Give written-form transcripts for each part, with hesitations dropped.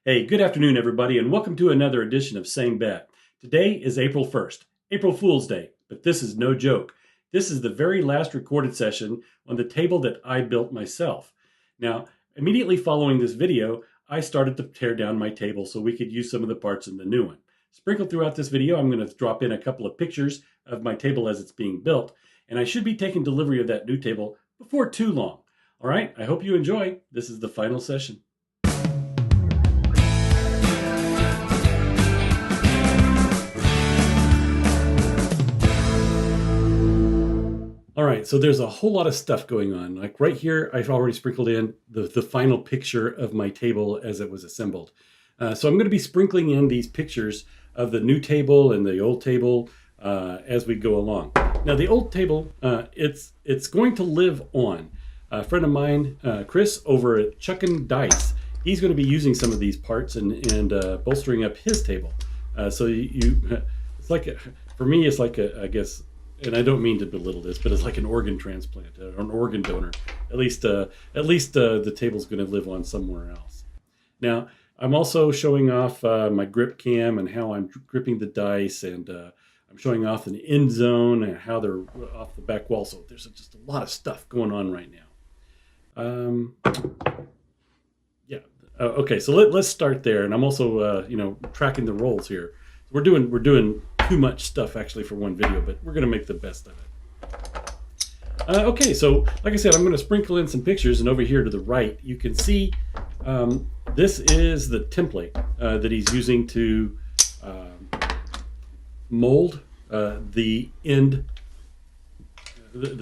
Hey, good afternoon, everybody, and welcome to another edition of Same Bet. Today is April 1st, April Fool's Day, but this is no joke. This is the very last recorded session on the table that I built myself. Now, immediately following this video, I started to tear down my table so we could use some of the parts in the new one. Sprinkled throughout this video, I'm going to drop in a couple of pictures of my table as it's being built, and I should be taking delivery of that new table before too long. All right, I hope you enjoy. This is the final session. All right, so there's a whole lot of stuff going on. Like right here, I've already sprinkled in the final picture of my table as it was assembled. So I'm going to be sprinkling in these pictures of the new table and the old table as we go along. Now the old table, it's going to live on. A friend of mine, Chris, over at Chuckin Dice, he's going to be using some of these parts and bolstering up his table. So it's like, for me, it's like I guess, and I don't mean to belittle this, but it's like an organ transplant or an organ donor. At least the table's going to live on somewhere else. Now, I'm also showing off my grip cam and how I'm gripping the dice, and I'm showing off an end zone and how they're off the back wall. So there's just a lot of stuff going on right now. Yeah. Okay. So let's start there, and I'm also tracking the rolls here. We're doing too much stuff actually for one video, but we're going to make the best of it. Okay, so like I said, I'm going to sprinkle in some pictures, and over here to the right, you can see this is the template that he's using to mold the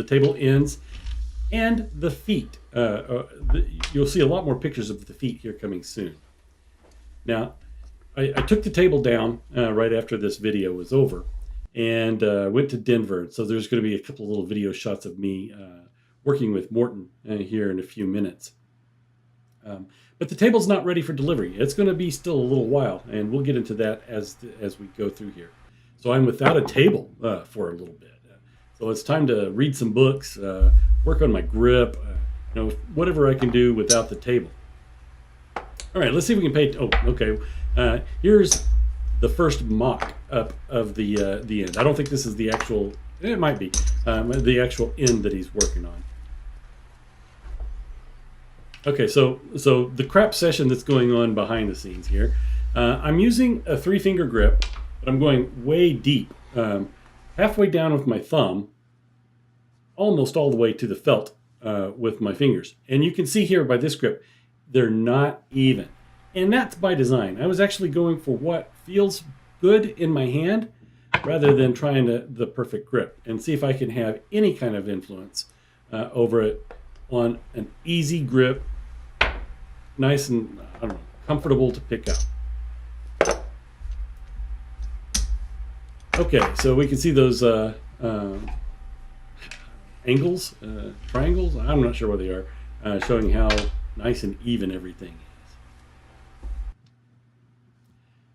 table ends and the feet. You'll see a lot more pictures of the feet here coming soon. Now, I took the table down right after this video was over and went to Denver. So there's going to be a couple of little video shots of me working with Morton here in a few minutes. But the table's not ready for delivery. It's going to be still a little while, and we'll get into that as we go through here. So I'm without a table for a little bit. So it's time to read some books, work on my grip, whatever I can do without the table. All right, let's see if we can pay. Oh, okay. Here's the first mock up of the end. I don't think this is the actual. It might be the actual end that he's working on. Okay, so the crap session that's going on behind the scenes here. I'm using a 3-finger grip, but I'm going way deep, halfway down with my thumb, almost all the way to the felt with my fingers. And you can see here by this grip, they're not even. And that's by design. I was actually going for what feels good in my hand rather than trying the perfect grip, and see if I can have any kind of influence over it on an easy grip, nice and, comfortable to pick up. Okay, so we can see those angles, triangles, I'm not sure what they are, showing how nice and even everything is.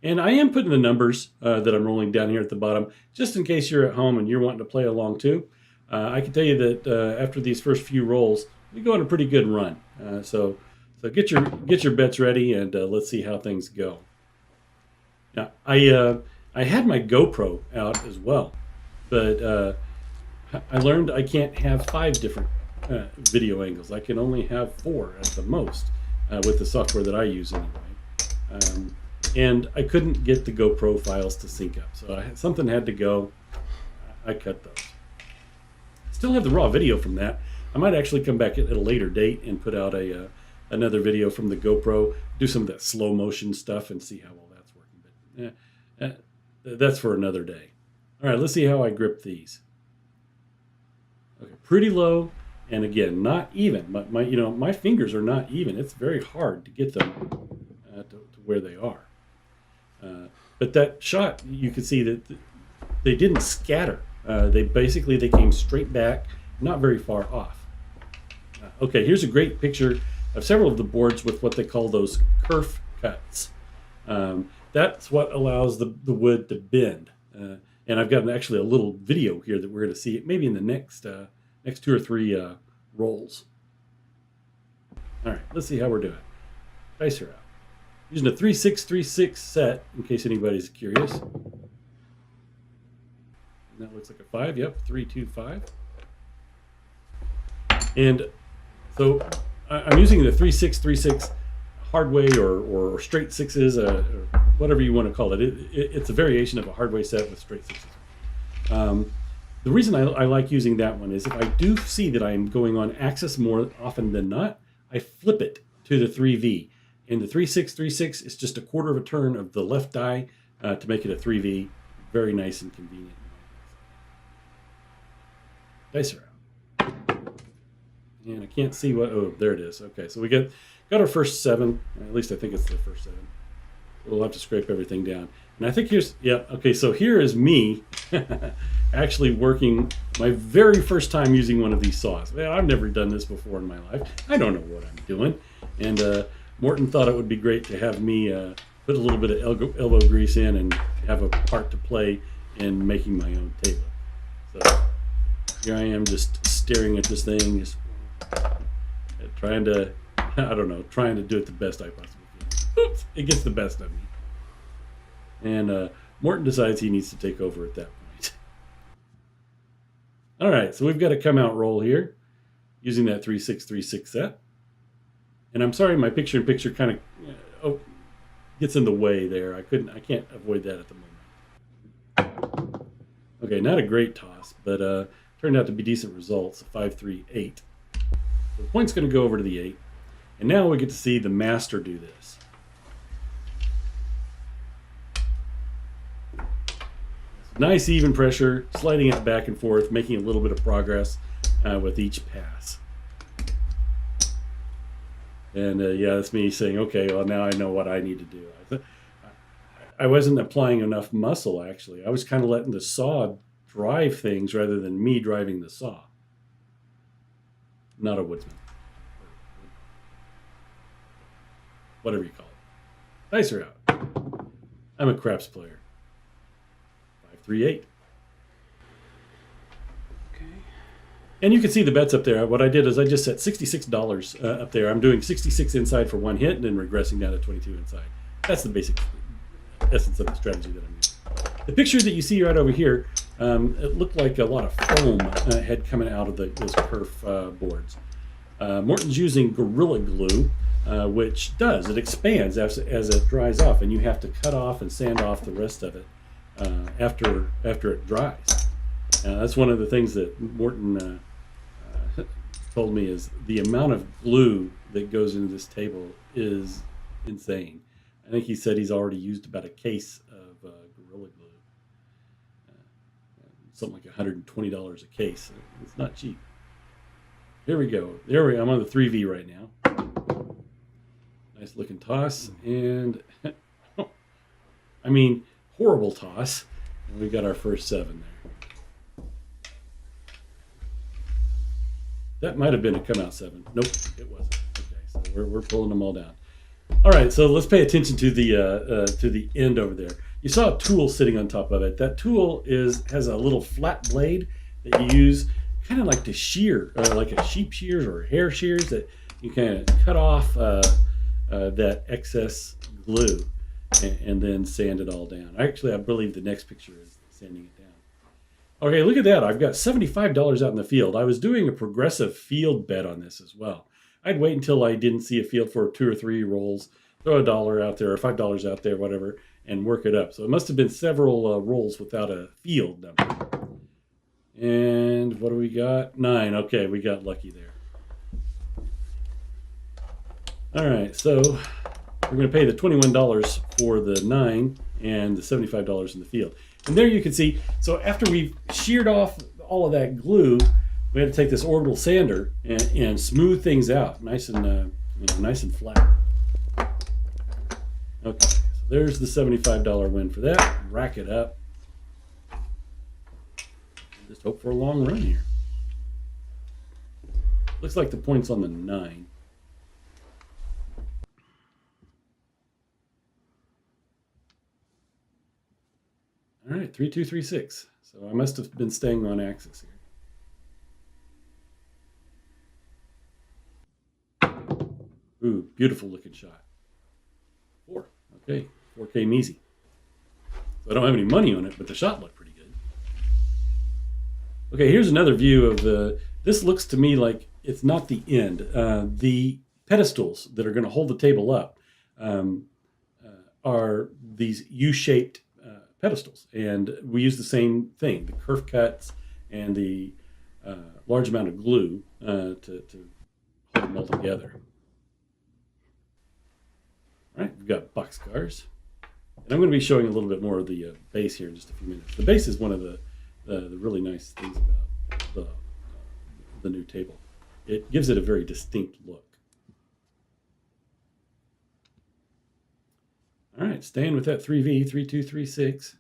And I am putting the numbers that I'm rolling down here at the bottom, just in case you're at home and you're wanting to play along too. I can tell you that after these first few rolls, we go on a pretty good run. So get your bets ready, and let's see how things go. Now, I had my GoPro out as well, but I learned I can't have 5 different video angles. I can only have 4 at the most with the software that I use anyway. And I couldn't get the GoPro files to sync up, so something had to go. I cut those. Still have the raw video from that. I might actually come back at a later date and put out another video from the GoPro, do some of that slow motion stuff and see how well that's working. But that's for another day. All right, let's see how I grip these. Okay, pretty low, and again, not even. My fingers are not even. It's very hard to get them to where they are. But that shot, you can see that they didn't scatter. They came straight back, not very far off. Okay, here's a great picture of several of the boards with what they call those kerf cuts. That's what allows the wood to bend. And I've got actually a little video here that we're going to see maybe in the next 2 or 3 rolls. All right, let's see how we're doing. Dice are out. Using a 3636 set, in case anybody's curious. And that looks like a 5. Yep, 325. And so I'm using the 3636 hard way or straight sixes, or whatever you want to call it. It's a variation of a hard way set with straight sixes. The reason I like using that one is if I do see that I'm going on axis more often than not, I flip it to the 3V. And the 3636 is just a quarter of a turn of the left die to make it a 3V. Very nice and convenient. Dice are out. And I can't see what, oh, there it is. Okay, so we got our first 7. At least I think it's the first 7. We'll have to scrape everything down. And I think here's, yeah, okay, so here is me actually working my very first time using one of these saws. Well, I've never done this before in my life. I don't know what I'm doing. And Morton thought it would be great to have me put a little bit of elbow grease in and have a part to play in making my own table. So here I am just staring at this thing, just trying to, I don't know, trying to do it the best I possibly can. Oops, it gets the best of me. And Morton decides he needs to take over at that point. All right, so we've got a come out roll here using that 3636 set. And I'm sorry, my picture-in-picture kind of gets in the way there. I can't avoid that at the moment. Okay, not a great toss, but turned out to be decent results. 5-3-8. So the point's going to go over to the 8, and now we get to see the master do this. Nice even pressure, sliding it back and forth, making a little bit of progress with each pass. And yeah, that's me saying, okay, well, now I know what I need to do. I wasn't applying enough muscle, actually. I was kind of letting the saw drive things rather than me driving the saw. Not a woodsman. Whatever you call it. Dice are out. I'm a craps player. 5-3-8. And you can see the bets up there. What I did is I just set $66 up there. I'm doing 66 inside for one hit and then regressing down to 22 inside. That's the basic essence of the strategy that I'm using. The picture that you see right over here, it looked like a lot of foam had coming out of those perf boards. Morton's using Gorilla Glue, which it expands as it dries off, and you have to cut off and sand off the rest of it after it dries. That's one of the things that Morton told me is the amount of glue that goes into this table is insane. I think he said he's already used about a case of Gorilla Glue. Something like $120 a case. It's not cheap. Here we go. I'm on the 3V right now. Nice looking toss. And, I mean, horrible toss. And we got our first 7 there. That might have been a come out 7. Nope, it wasn't. Okay, so we're pulling them all down. All right, so let's pay attention to the end over there. You saw a tool sitting on top of it. That tool has a little flat blade that you use kind of like to shear, like a sheep shears or hair shears, that you kind of cut off that excess glue and then sand it all down. Actually, I believe the next picture is sanding it down. Okay, look at that. I've got $75 out in the field. I was doing a progressive field bet on this as well. I'd wait until I didn't see a field for 2 or 3 rolls, throw $1 out there or $5 out there, whatever, and work it up. So it must have been several rolls without a field number. And what do we got? 9. Okay, we got lucky there. All right, so we're going to pay the $21 for the 9 and the $75 in the field. And there you can see, so after we've sheared off all of that glue, we had to take this orbital sander and smooth things out, nice and nice and flat. Okay, so there's the $75 win for that. Rack it up. Just hope for a long run here. Looks like the point's on the 9. All right, 3-2-3-6. So I must have been staying on axis here. Ooh, beautiful looking shot. 4. Okay, 4K Measy. So I don't have any money on it, but the shot looked pretty good. Okay, here's another view of the. This looks to me like it's not the end. The pedestals that are going to hold the table up are these U-shaped pedestals, and we use the same thing: the kerf cuts and the large amount of glue to hold them all together. All right, we've got boxcars. And I'm going to be showing a little bit more of the base here in just a few minutes. The base is one of the really nice things about the new table. It gives it a very distinct look. All right, staying with that 3V, 3236.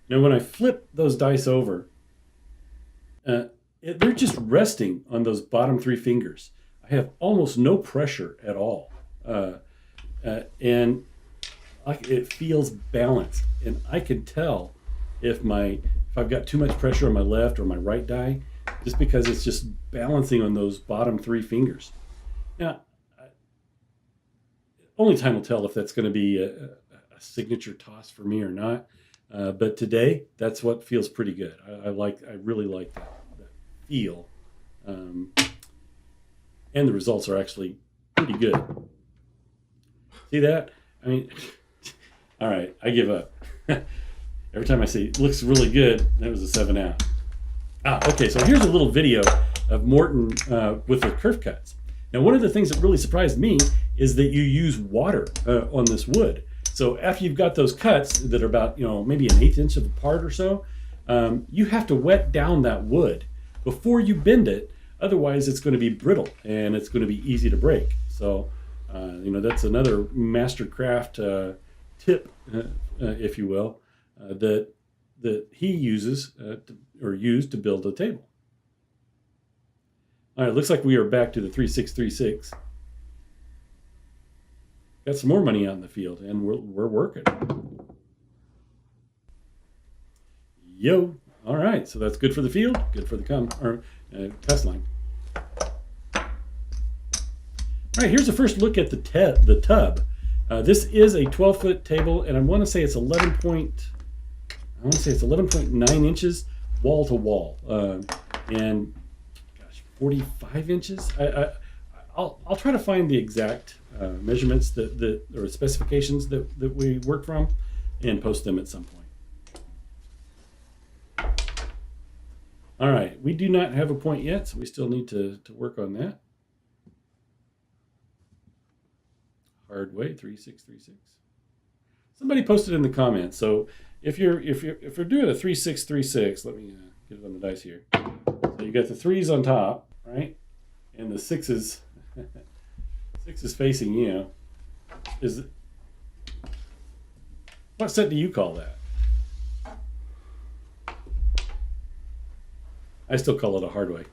Now, when I flip those dice over, they're just resting on those bottom three fingers. I have almost no pressure at all. And it feels balanced, and I can tell if I've got too much pressure on my left or my right die, just because it's just balancing on those bottom three fingers. Now, only time will tell if that's going to be a signature toss for me or not. But today, that's what feels pretty good. I really like that feel, and the results are actually pretty good. See that? I mean, all right, I give up. Every time I say it looks really good, that was a 7 out. Okay, so here's a little video of Morton with the kerf cuts. Now, one of the things that really surprised me is that you use water on this wood. So after you've got those cuts that are about, maybe an 1/8 inch apart or so, you have to wet down that wood before you bend it. Otherwise, it's going to be brittle and it's going to be easy to break. So, that's another mastercraft tip, if you will, that he uses used to build a table. All right, looks like we are back to the 3636. Got some more money out in the field, and we're working. Yo, all right, so that's good for the field, good for the test line. All right, here's a first look at the tub. This is a 12-foot table, and I want to say it's 11.9 inches wall to wall, and 45 inches. I'll try to find the exact measurements or specifications that we work from, and post them at some point. All right, we do not have a point yet, so we still need to work on that. Hard way 3636. Somebody posted in the comments. So if you're doing a 3636, let me get it on the dice here. So you got the 3s on top, right, and the 6s. 6 is facing you. What set do you call that? I still call it a hard way.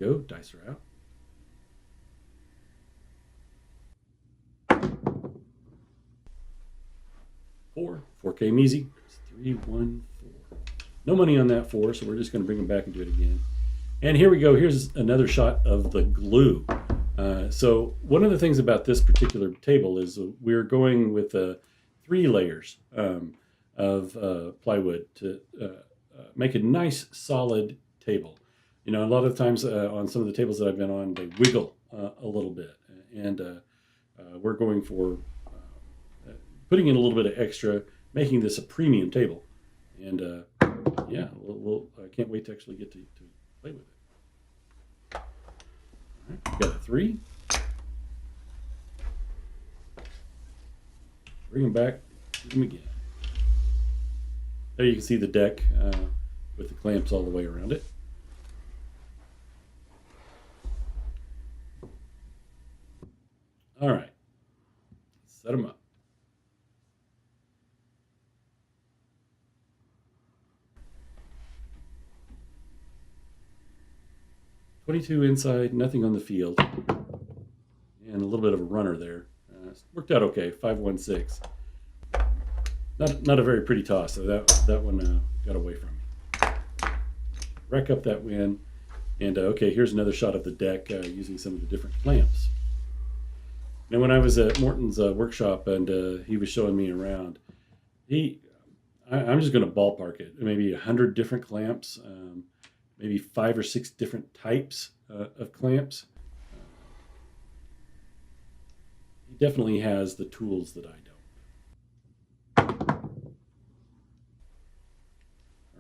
Go, dice are out. Four, 4K Measy. 3, 1, 4. No money on that 4, so we're just going to bring them back and do it again. And here we go. Here's another shot of the glue. So one of the things about this particular table is we're going with 3 layers of plywood to make a nice solid table. A lot of times on some of the tables that I've been on, they wiggle a little bit, and we're going for putting in a little bit of extra, making this a premium table. And yeah, I can't wait to actually get to play with it. All right, we've got a 3. Bring them back, do them again. There you can see the deck with the clamps all the way around it. All right, set them up. .22 inside, nothing on the field, and a little bit of a runner there. Worked out okay. 516. Not a very pretty toss. So that one got away from me. Rack up that win. And okay, here's another shot of the deck using some of the different clamps. Now, when I was at Morton's workshop and he was showing me around, I'm just going to ballpark it. Maybe 100 different clamps, maybe 5 or 6 different types of clamps. He definitely has the tools that I don't.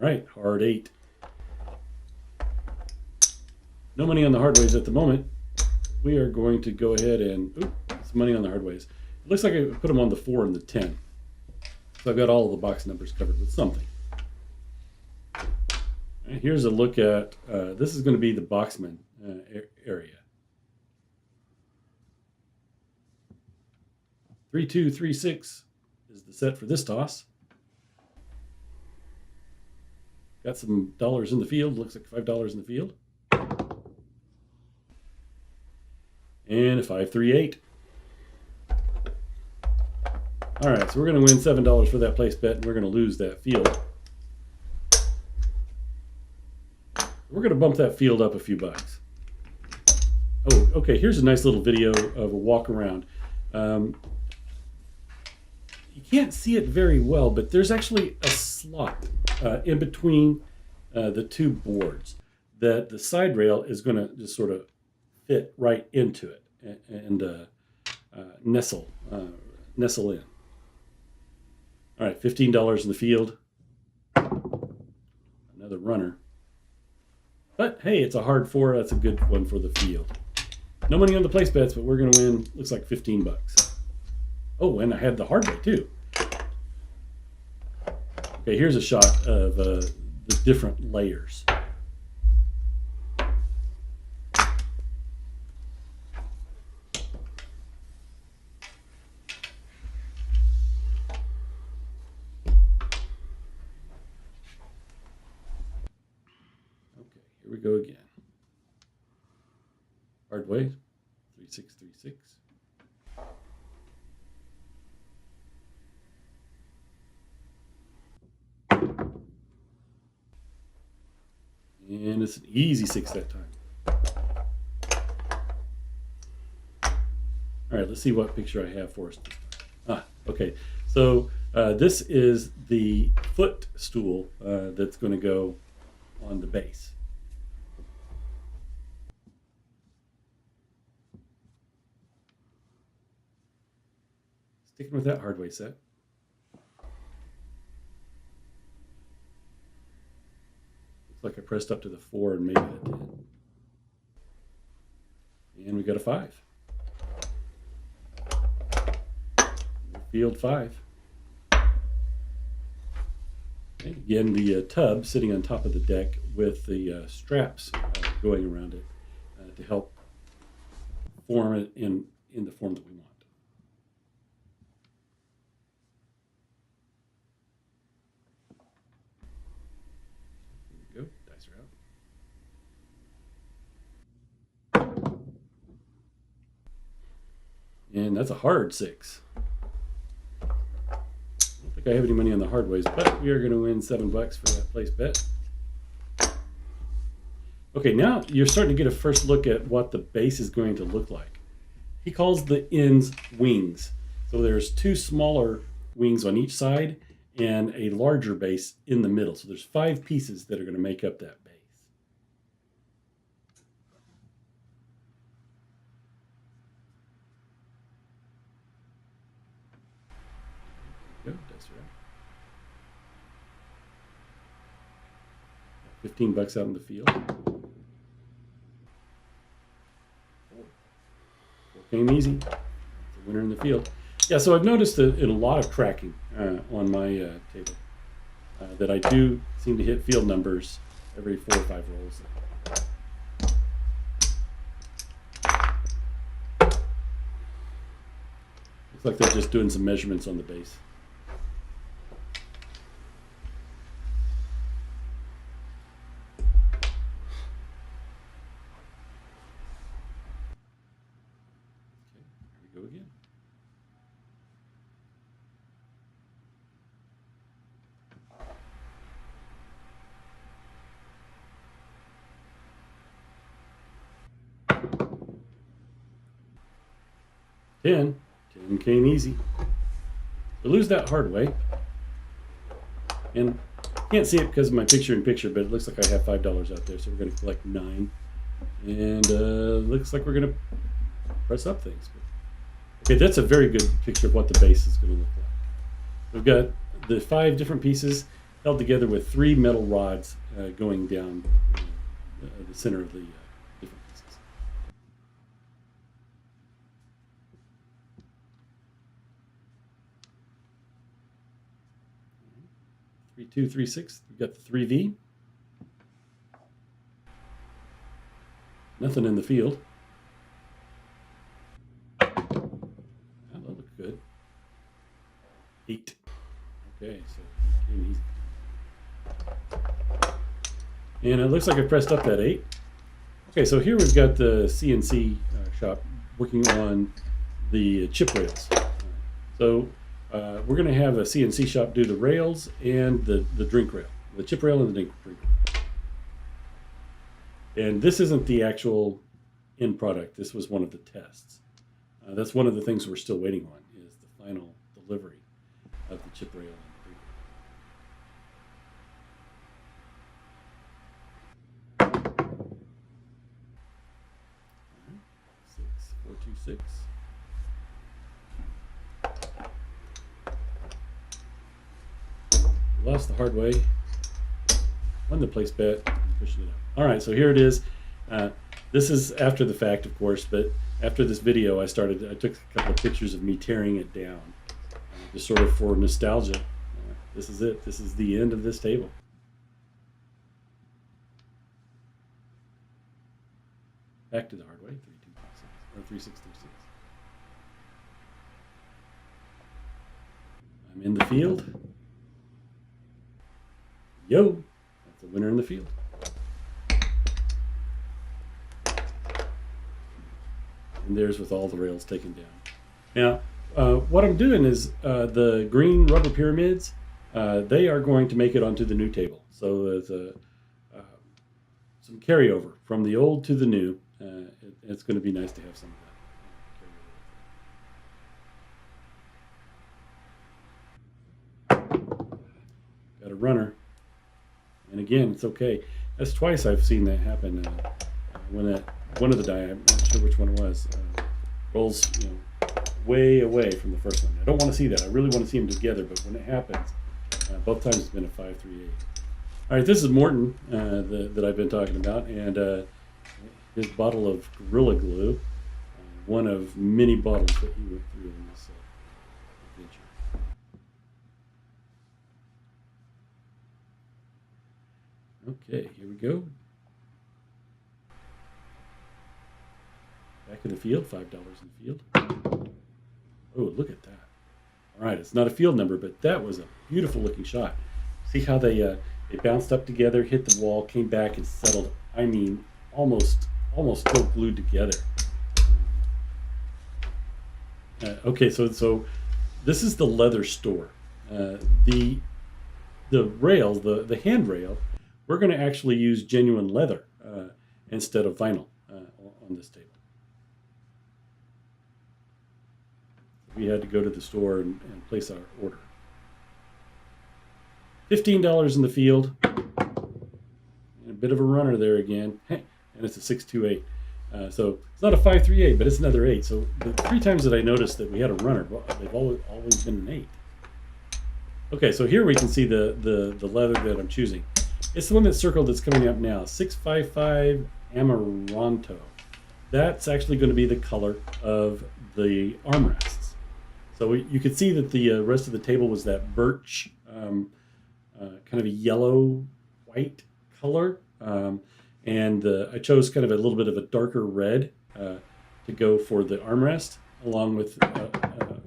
All right, hard 8. No money on the hard ways at the moment. We are going to go ahead and, some money on the hard ways. It looks like I put them on the 4 and the 10. So I've got all of the box numbers covered with something. And here's a look at, this is going to be the boxman area. 3, 2, 3, 6 is the set for this toss. Got some dollars in the field. Looks like $5 in the field. And a 5, 3, 8. All right, so we're going to win $7 for that place bet, and we're going to lose that field. We're going to bump that field up a few bucks. Oh, okay, here's a nice little video of a walk around. You can't see it very well, but there's actually a slot in between the two boards that the side rail is going to just sort of fit right into it and nestle in. All right, $15 in the field. Another runner. But hey, it's a hard 4. That's a good one for the field. No money on the place bets, but we're going to win. Looks like 15 bucks. Oh, and I had the hard way too. Okay, here's a shot of the different layers. Here we go again. Hard way, 3, 6, 3, 6. And it's an easy 6 that time. All right, let's see what picture I have for us this time. Okay. So this is the footstool that's going to go on the base. Sticking with that hard way set. Looks like I pressed up to the 4 and maybe that did. And we got a 5. Field 5. Okay, again, the tub sitting on top of the deck with the straps going around it to help form it in the form that we want. There we go, dice are out. And that's a hard 6. I have any money on the hard ways, but we are going to win $7 for that place bet. Okay, now you're starting to get a first look at what the base is going to look like. He calls the ends wings. So there's 2 smaller wings on each side and a larger base in the middle. So there's 5 pieces that are going to make up that base. Go, dice are out. $15 out in the field. 4 came easy. It's a winner in the field. Yeah, so I've noticed in a lot of tracking on my table that I do seem to hit field numbers every 4 or 5 rolls. Looks like they're just doing some measurements on the base. Go again. 10. 10 came easy. We lose that hard way. And can't see it because of my picture-in-picture, but it looks like I have $5 out there, so we're going to collect 9. And looks like we're going to press up things. Okay, that's a very good picture of what the base is going to look like. We've got the 5 different pieces held together with 3 metal rods going down the center of the different pieces. 3, 2, 3, 6. We've got the 3V. Nothing in the field. That looks good. 8. Okay, so came easy. And it looks like I pressed up that 8. Okay, so here we've got the CNC shop working on the chip rails. So we're going to have a CNC shop do the rails and the drink rail, the chip rail and the drink rail. And this isn't the actual end product. This was one of the tests. That's one of the things we're still waiting on, is the final delivery of the chip rail and drink rail. 6, 4, 2, 6. Lost the hard way. Won the place bet. Pushing it up. All right, so here it is. This is after the fact, of course, but after this video, I took a couple of pictures of me tearing it down, just sort of for nostalgia. This is it. This is the end of this table. Back to the hard way. 3, 2, 3, 6, or 3, 6, 3, 6. I'm in the field. Yo, that's the winner in the field. And there's with all the rails taken down. Now, what I'm doing is the green rubber pyramids, they are going to make it onto the new table. So there's some carryover from the old to the new. It's going to be nice to have some of that. Got a runner. And again, it's okay. That's twice I've seen that happen. When one of the die, I'm not sure which one it was, rolls way away from the first one. I don't want to see that. I really want to see them together, but when it happens, both times it's been a 5, 3, 8. All right, this is Morton that I've been talking about, and his bottle of Gorilla Glue, one of many bottles that he went through in this adventure. Okay, here we go. Back in the field, $5 in the field. Oh, look at that. All right, it's not a field number, but that was a beautiful looking shot. See how they bounced up together, hit the wall, came back and settled. I mean, almost still glued together. Okay, so this is the leather store. The rail, the handrail, we're going to actually use genuine leather instead of vinyl on this table. We had to go to the store and place our order. $15 in the field. And a bit of a runner there again. And it's a 628. So it's not a 538, but it's another 8. So the 3 times that I noticed that we had a runner, well, they've always been an 8. Okay, so here we can see the leather that I'm choosing. It's the one that's circled that's coming up now. 655 Amaranto. That's actually going to be the color of the armrests. So you could see that the rest of the table was that birch, kind of a yellow-white color. And I chose kind of a little bit of a darker red to go for the armrest, along with a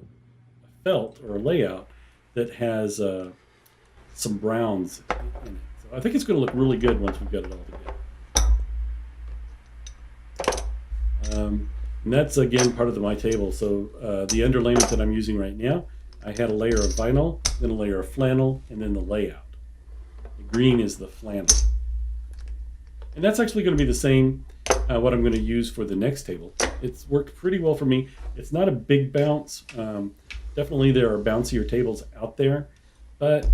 felt or a layout that has some browns in it. So I think it's going to look really good once we've got it all together. And that's, again, part of my table. So the underlayment that I'm using right now, I had a layer of vinyl, then a layer of flannel, and then the layout. The green is the flannel. And that's actually going to be the same what I'm going to use for the next table. It's worked pretty well for me. It's not a big bounce. Definitely there are bouncier tables out there, but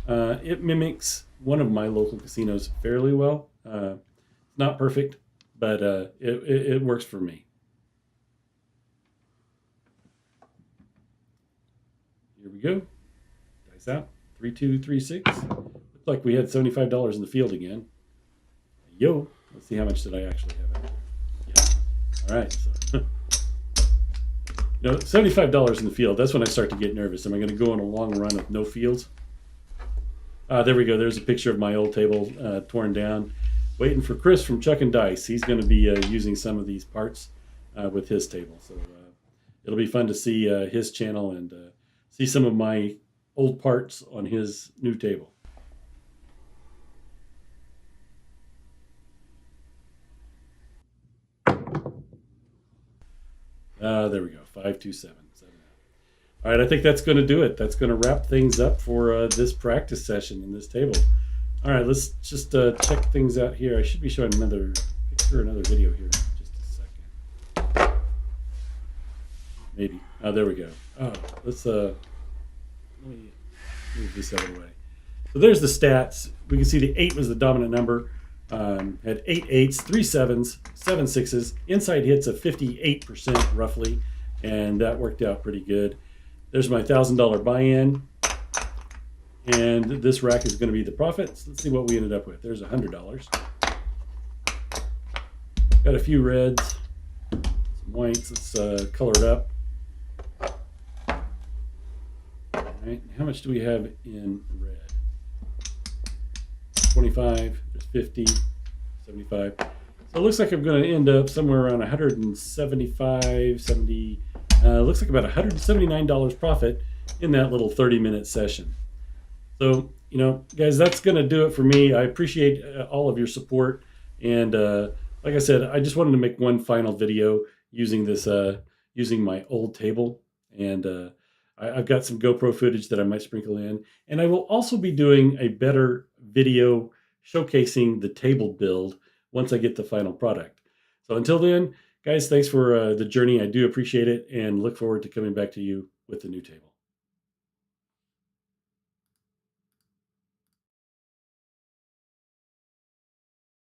it mimics one of my local casinos fairly well. Not perfect, but it works for me. Here we go. Dice out. 3, 2, 3, 6. Looks like we had $75 in the field again. Yo. Let's see how much did I actually have out there. Yeah. All right. So, $75 in the field. That's when I start to get nervous. Am I going to go on a long run with no fields? There we go. There's a picture of my old table torn down. Waiting for Chris from Chuckin Dice. He's going to be using some of these parts with his table. So it'll be fun to see his channel and see some of my old parts on his new table. There we go. 5, 2, 7. All right, I think that's going to do it. That's going to wrap things up for this practice session in this table. All right, let's just check things out here. I should be showing another picture, another video here in just a second. Maybe. Oh, there we go. Oh, let's let me move this out of the way. So there's the stats. We can see the 8 was the dominant number. Had 8 8s, 3 7s, 7 6s. Inside hits of 58% roughly, and that worked out pretty good. There's my $1,000 buy-in, and this rack is going to be the profits. Let's see what we ended up with. There's $100. Got a few reds, some whites. Let's color it up. All right, how much do we have in red? 25, there's 50, 75. So it looks like I'm going to end up somewhere around 175, 70. Looks like about $179 profit in that little 30-minute session. So, guys, that's going to do it for me. I appreciate all of your support. And like I said, I just wanted to make one final video using this, using my old table. And I've got some GoPro footage that I might sprinkle in. And I will also be doing a better video showcasing the table build once I get the final product. So until then, guys, thanks for the journey. I do appreciate it and look forward to coming back to you with the new table.